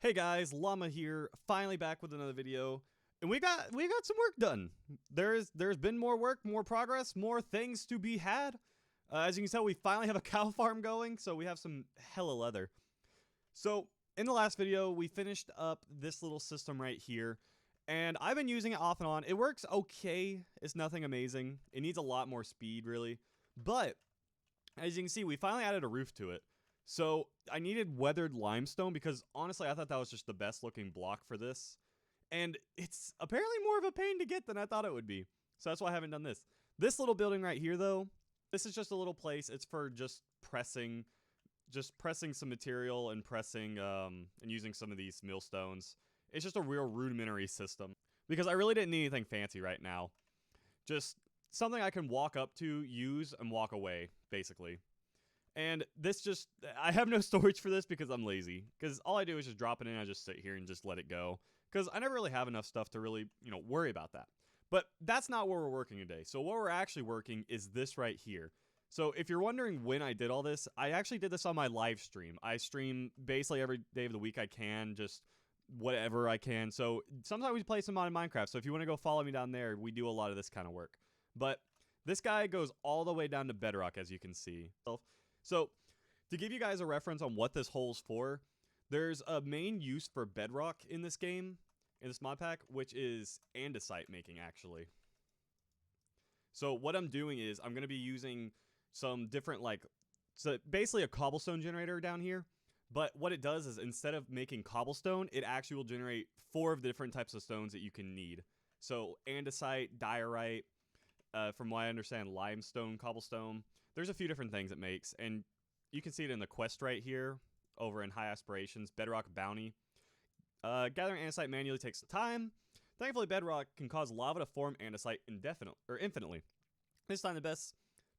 Hey guys, Llama here, finally back with another video, and we got some work done. There's been more work, more progress, more things to be had. As you can tell, we finally have a cow farm going, so we have some hella leather. So in the last video, we finished up this little system right here, and I've been using it off and on. It works okay. It's nothing amazing. It needs a lot more speed, really, but as you can see, we finally added a roof to it. So I needed weathered limestone because honestly I thought that was just the best looking block for this. And it's apparently more of a pain to get than I thought it would be. So that's why I haven't done this. This little building right here though, this is just a little place. It's for just pressing some material and pressing and using some of these millstones. It's just a real rudimentary system because I really didn't need anything fancy right now. Just something I can walk up to, use, and walk away, basically. And this just, I have no storage for this because I'm lazy. Because all I do is just drop it in, I just sit here and just let it go. Because I never really have enough stuff to really, worry about that. But that's not where we're working today. So what we're actually working is this right here. So if you're wondering when I did all this, I actually did this on my live stream. I stream basically every day of the week I can, just whatever I can. So sometimes we play some modded Minecraft. So if you want to go follow me down there, we do a lot of this kind of work. But this guy goes all the way down to bedrock, as you can see. So, to give you guys a reference on what this hole's for, there's a main use for bedrock in this game, in this mod pack, which is andesite making, actually. So, what I'm doing is, I'm going to be using some different, so basically a cobblestone generator down here. But what it does is, instead of making cobblestone, it actually will generate 4 of the different types of stones that you can need. So, andesite, diorite, from what I understand, limestone, cobblestone. There's a few different things it makes, and you can see it in the quest right here, over in High Aspirations, Bedrock Bounty. Gathering andesite manually takes some time. Thankfully, bedrock can cause lava to form andesite infinitely. This time, the best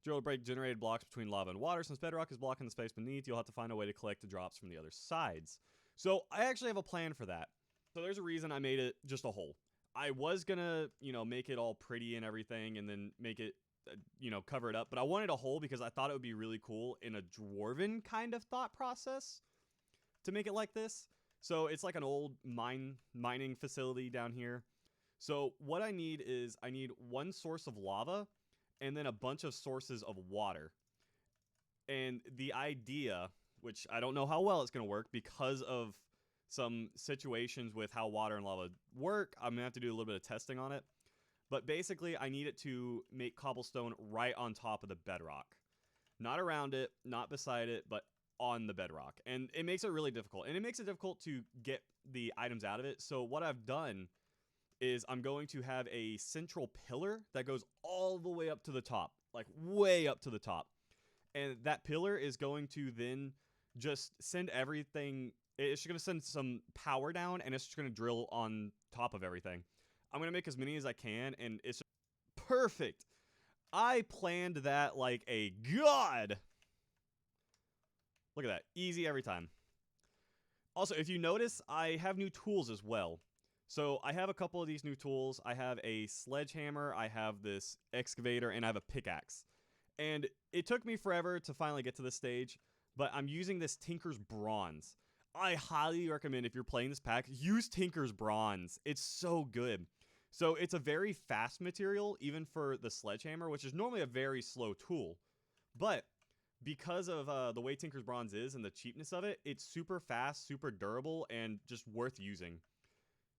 drill to break generated blocks between lava and water. Since bedrock is blocking the space beneath, you'll have to find a way to collect the drops from the other sides. So, I actually have a plan for that. So, there's a reason I made it just a hole. I was gonna, make it all pretty and everything, and then make it, cover it up. But I wanted a hole because I thought it would be really cool in a dwarven kind of thought process to make it like this. So it's like an old mining facility down here. So what I need is I need one source of lava and then a bunch of sources of water. And the idea, which I don't know how well it's going to work because of some situations with how water and lava work, I'm going to have to do a little bit of testing on it. But basically, I need it to make cobblestone right on top of the bedrock. Not around it, not beside it, but on the bedrock. And it makes it really difficult. And it makes it difficult to get the items out of it. So what I've done is I'm going to have a central pillar that goes all the way up to the top. Like, way up to the top. And that pillar is going to then just send everything. It's just going to send some power down, and it's just going to drill on top of everything. I'm going to make as many as I can, and it's perfect. I planned that like a god. Look at that. Easy every time. Also, if you notice, I have new tools as well. So I have a couple of these new tools. I have a sledgehammer, I have this excavator, and I have a pickaxe. And it took me forever to finally get to this stage, but I'm using this Tinker's Bronze. I highly recommend, if you're playing this pack, use Tinker's Bronze. It's so good. So it's a very fast material, even for the sledgehammer, which is normally a very slow tool. But because of the way Tinker's Bronze is and the cheapness of it, it's super fast, super durable, and just worth using.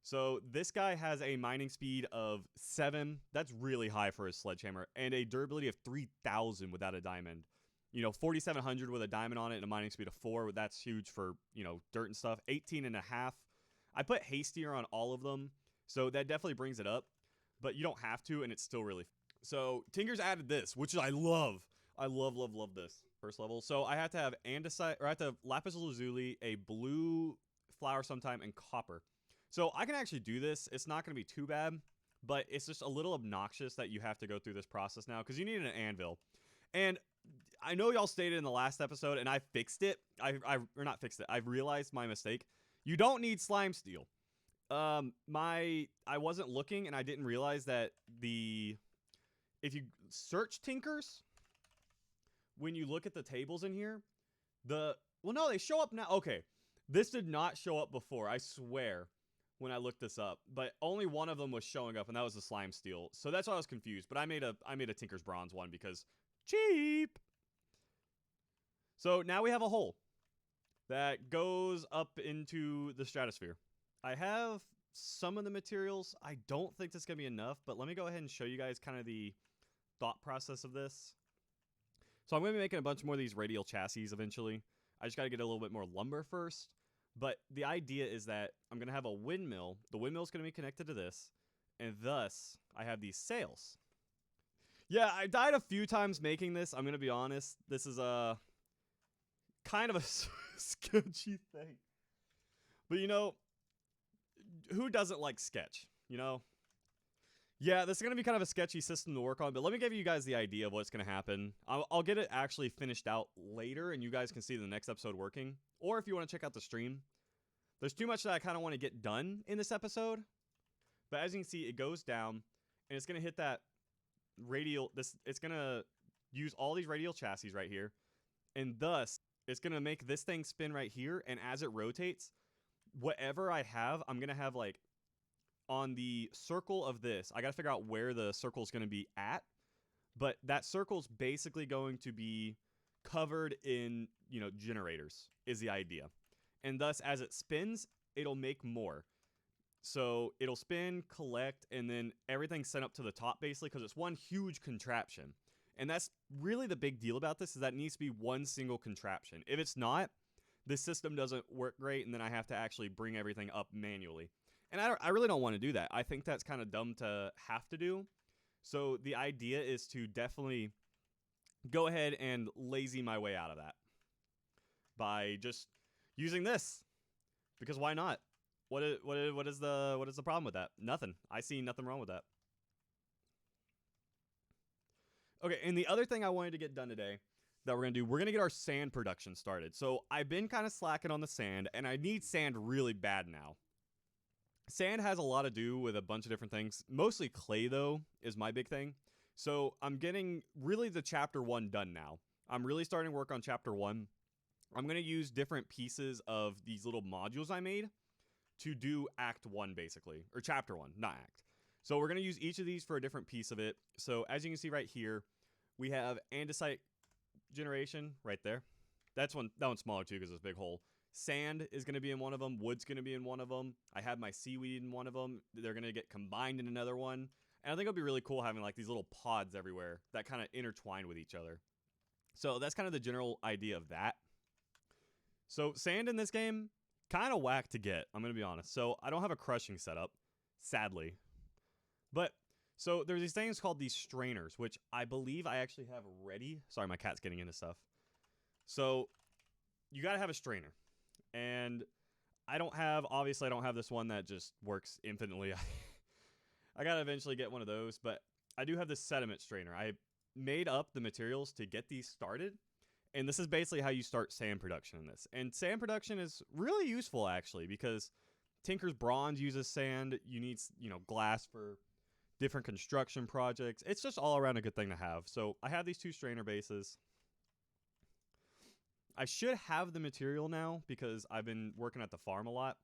So this guy has a mining speed of 7. That's really high for his sledgehammer. And a durability of 3,000 without a diamond. 4,700 with a diamond on it and a mining speed of 4. That's huge for, dirt and stuff. 18.5. I put hastier on all of them. So that definitely brings it up, but you don't have to, and it's still really. So Tinker's added this, which I love. I love this first level. So I have to have andesite, or I have to have lapis lazuli, a blue flower sometime, and copper. So I can actually do this. It's not going to be too bad, but it's just a little obnoxious that you have to go through this process now because you need an anvil. And I know y'all stated in the last episode, and I fixed it. Or not fixed it. I've realized my mistake. You don't need slime steel. I wasn't looking, and I didn't realize that if you search Tinkers, when you look at the tables in here, well, no, they show up now. Okay. This did not show up before, I swear, when I looked this up. But only one of them was showing up, and that was the slime steel. So that's why I was confused. But I made a Tinker's Bronze one because cheap. So now we have a hole that goes up into the stratosphere. I have some of the materials. I don't think this is going to be enough, but let me go ahead and show you guys kind of the thought process of this. So I'm going to be making a bunch more of these radial chassis eventually. I just got to get a little bit more lumber first. But the idea is that I'm going to have a windmill. The windmill is going to be connected to this, and thus I have these sails. Yeah, I died a few times making this. I'm going to be honest. This is a kind of a sketchy thing. But, you know, who doesn't like sketch, you know? Yeah, this is going to be kind of a sketchy system to work on, but let me give you guys the idea of what's going to happen. I'll get it actually finished out later, and you guys can see the next episode working. Or if you want to check out the stream. There's too much that I kind of want to get done in this episode. But as you can see, it goes down, and it's going to hit that radial... It's going to use all these radial chassis right here, and thus, it's going to make this thing spin right here, and as it rotates, whatever I have, I'm going to have, like, on the circle of this, I got to figure out where the circle is going to be at, but that circle's basically going to be covered in, you know, generators is the idea. And thus, as it spins, it'll make more. So it'll spin, collect, and then everything's sent up to the top basically because it's one huge contraption. And that's really the big deal about this, is that it needs to be one single contraption. If it's not, this system doesn't work great, and then I have to actually bring everything up manually. And I really don't want to do that. I think that's kind of dumb to have to do. So the idea is to definitely go ahead and lazy my way out of that by just using this, because why not? What is the problem with that? Nothing. I see nothing wrong with that. Okay, and the other thing I wanted to get done today that we're going to get our sand production started. So I've been kind of slacking on the sand, and I need sand really bad now. Sand has a lot to do with a bunch of different things. Mostly clay, though, is my big thing. So I'm getting really the chapter 1 done now. I'm really starting to work on chapter 1. I'm going to use different pieces of these little modules I made to do act 1, basically. Or chapter 1, not act. So we're going to use each of these for a different piece of it. So as you can see right here, we have andesite generation right there. That one's smaller too because it's a big hole. Sand is going to be in one of them. Wood's going to be in one of them. I have my seaweed in one of them. They're going to get combined in another one. And I think it'll be really cool having like these little pods everywhere that kind of intertwine with each other. So that's kind of the general idea of that. So sand in this game, kind of whack to get, I'm going to be honest. So I don't have a crushing setup, sadly. But so there's these things called these strainers, which I believe I actually have ready. Sorry, my cat's getting into stuff. So you got to have a strainer. And obviously I don't have this one that just works infinitely. I got to eventually get one of those, but I do have this Sediment Strainer. I made up the materials to get these started, and this is basically how you start sand production in this. And sand production is really useful, actually, because Tinker's Bronze uses sand. You need, you know, glass for different construction projects. It's just all around a good thing to have. So I have these 2 strainer bases. I should have the material now because I've been working at the farm a lot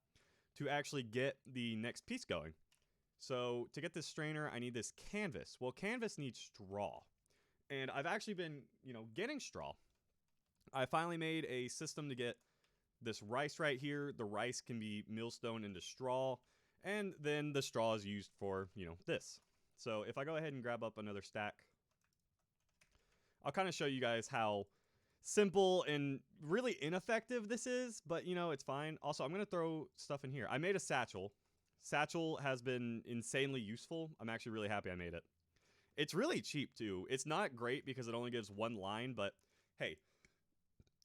to actually get the next piece going. So to get this strainer, I need this canvas. Well, canvas needs straw. And I've actually been, you know, getting straw. I finally made a system to get this rice right here. The rice can be millstone into straw. And then the straw is used for, you know, this. So if I go ahead and grab up another stack, I'll kind of show you guys how simple and really ineffective this is, but you know, it's fine. Also, I'm going to throw stuff in here. I made a satchel. Satchel has been insanely useful. I'm actually really happy I made it. It's really cheap too. It's not great because it only gives 1 line, but hey,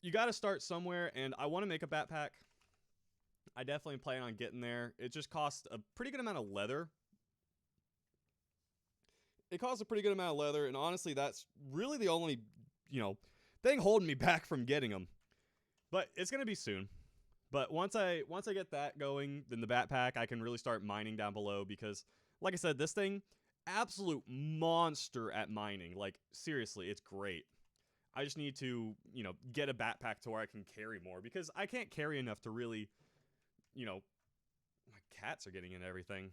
you got to start somewhere, and I want to make a backpack. I definitely plan on getting there. It just costs a pretty good amount of leather. It costs a pretty good amount of leather, and honestly, that's really the only, you know, thing holding me back from getting them. But it's going to be soon. But once I get that going, then the backpack, I can really start mining down below because, like I said, this thing, absolute monster at mining. Like, seriously, it's great. I just need to, you know, get a backpack to where I can carry more, because I can't carry enough to really, you know, my cats are getting in everything.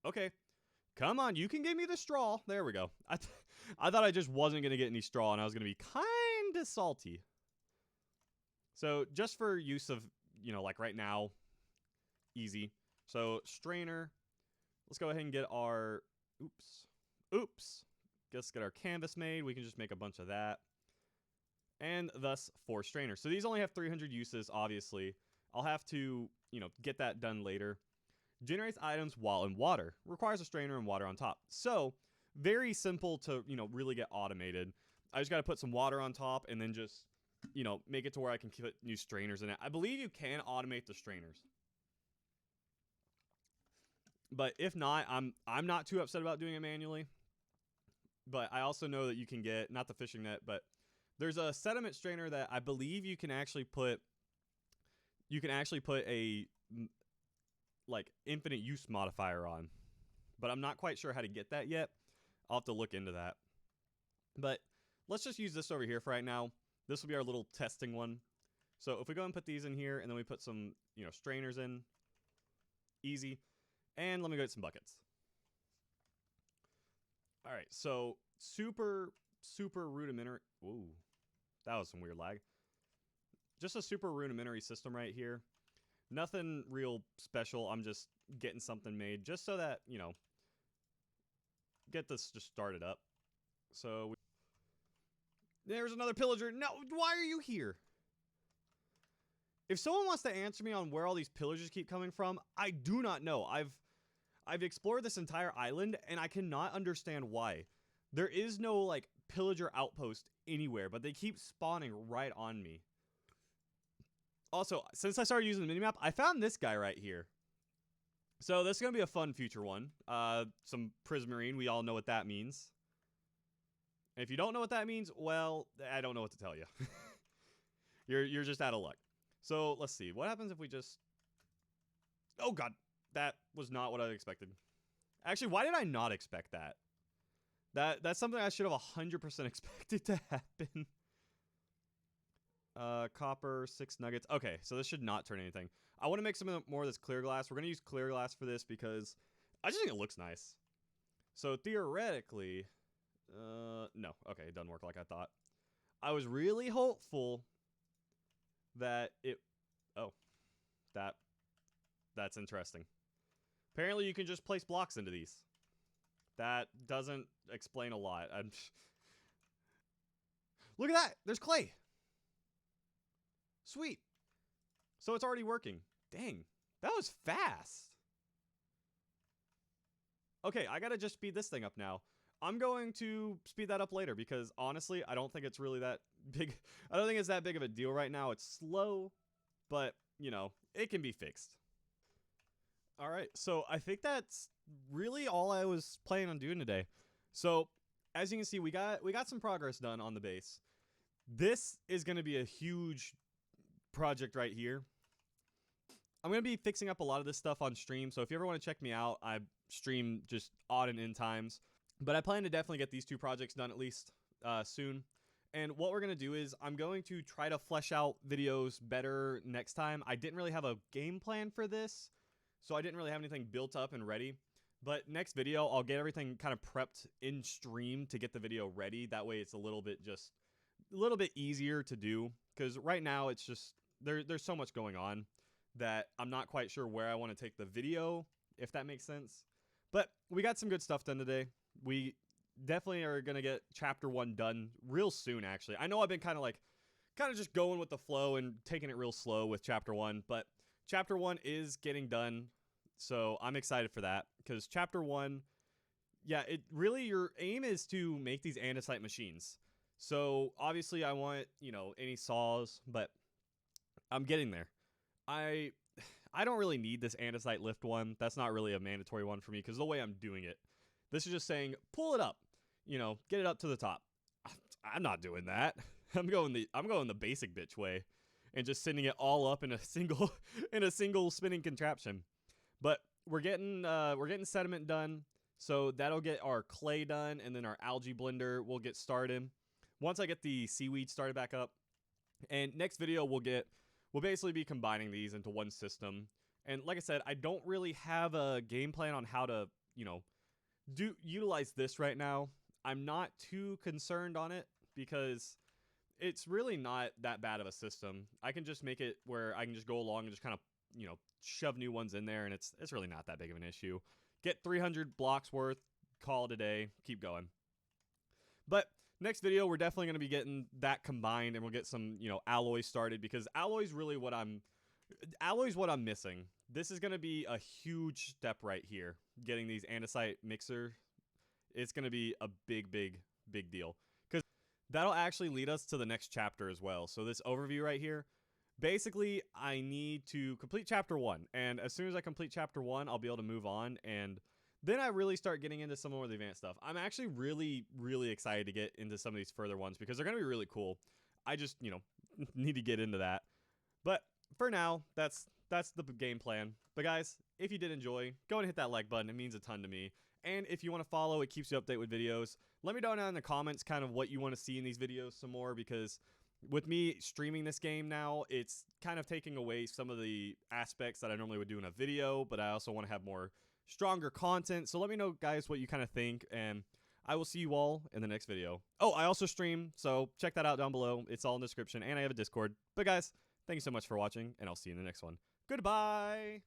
Okay. Come on, you can give me the straw. There we go. I thought I just wasn't going to get any straw, and I was going to be kind of salty. So just for use of, you know, like right now, easy. So strainer, let's go ahead and get our, oops. Let's get our canvas made. We can just make a bunch of that. And thus 4 strainers. So these only have 300 uses, obviously. I'll have to, you know, get that done later. Generates items while in water. Requires a strainer and water on top. So very simple to, you know, really get automated. I just got to put some water on top and then just, you know, make it to where I can put new strainers in it. I believe you can automate the strainers. But if not, I'm not too upset about doing it manually. But I also know that you can get, not the fishing net, but there's a sediment strainer that I believe you can actually put a like infinite use modifier on. But I'm not quite sure how to get that yet. I'll have to look into that. But let's just use this over here for right now. This will be our little testing one. So if we go and put these in here, and then we put some, you know, strainers in, easy. And let me go get some buckets. All right, so super rudimentary. Whoa, that was some weird lag. Just a super rudimentary system right here. Nothing real special. I'm just getting something made just so that, you know, get this just started up. So there's another pillager. No, why are you here? If someone wants to answer me on where all these pillagers keep coming from, I do not know. I've explored this entire island, and I cannot understand why. There is no, like, pillager outpost anywhere, but they keep spawning right on me. Also, since I started using the minimap, I found this guy right here. So this is going to be a fun future one. Some prismarine, we all know what that means. And if you don't know what that means, well, I don't know what to tell you. You're just out of luck. So let's see. What happens if we just... Oh, God. That was not what I expected. Actually, why did I not expect that? That's something I should have 100% expected to happen. Copper, 6 nuggets. Okay, so this should not turn anything. I want to make some more of this clear glass. We're going to use clear glass for this because I just think it looks nice. So theoretically, no. Okay, it doesn't work like I thought. I was really hopeful that it... Oh, that's interesting. Apparently, you can just place blocks into these. That doesn't explain a lot. Look at that! There's clay! Sweet. So it's already working. Dang, that was fast. Okay, I gotta just speed this thing up now. I'm going to speed that up later because, honestly, I don't think it's really that big. I don't think it's that big of a deal right now. It's slow, but, you know, it can be fixed. All right, so I think that's really all I was planning on doing today. So, as you can see, we got some progress done on the base. This is going to be a huge project right here. I'm going to be fixing up a lot of this stuff on stream, so if you ever want to check me out, I stream just odd and end times. But I plan to definitely get these 2 projects done at least soon. And what we're going to do is I'm going to try to flesh out videos better next time. I didn't really have a game plan for this, so I didn't really have anything built up and ready. But next video, I'll get everything kind of prepped in stream to get the video ready. That way it's a little bit easier to do. Because right now it's just, there's so much going on that I'm not quite sure where I want to take the video, if that makes sense. But we got some good stuff done today. We definitely are going to get chapter 1 done real soon, actually. I know I've been kind of just going with the flow and taking it real slow with chapter 1, but chapter 1 is getting done. So I'm excited for that because chapter 1, yeah, it really, your aim is to make these andesite machines. So obviously I want, you know, any saws, but I'm getting there. I don't really need this andesite lift one. That's not really a mandatory one for me because the way I'm doing it, this is just saying pull it up, you know, get it up to the top. I'm not doing that. I'm going the basic bitch way and just sending it all up in a single spinning contraption. But we're getting sediment done, so that'll get our clay done, and then our algae blender will get started. once I get the seaweed started back up. And next video we'll basically be combining these into one system. And like I said, I don't really have a game plan on how to, utilize this right now. I'm not too concerned on it because it's really not that bad of a system. I can just make it where I can just go along and just kind of, shove new ones in there, and it's really not that big of an issue. Get 300 blocks worth, call it a day, keep going. But next video, we're definitely going to be getting that combined, and we'll get some, alloys started, because alloys really what I'm missing. This is going to be a huge step right here. Getting these andesite mixer, it's going to be a big deal, because that'll actually lead us to the next chapter as well. So this overview right here, basically I need to complete chapter 1, and as soon as I complete chapter 1, I'll be able to move on, and then I really start getting into some more of the advanced stuff. I'm actually really excited to get into some of these further ones because they're going to be really cool. I just, need to get into that. But for now, that's the game plan. But guys, if you did enjoy, go and hit that like button. It means a ton to me. And if you want to follow, it keeps you updated with videos. Let me know down in the comments kind of what you want to see in these videos some more, because with me streaming this game now, it's kind of taking away some of the aspects that I normally would do in a video, but I also want to have more stronger content. So let me know, guys, what you kind of think, and I will see you all in the next video. Oh, I also stream, so check that out down below. It's all in the description, and I have a Discord. But guys, thank you so much for watching, and I'll see you in the next one. Goodbye!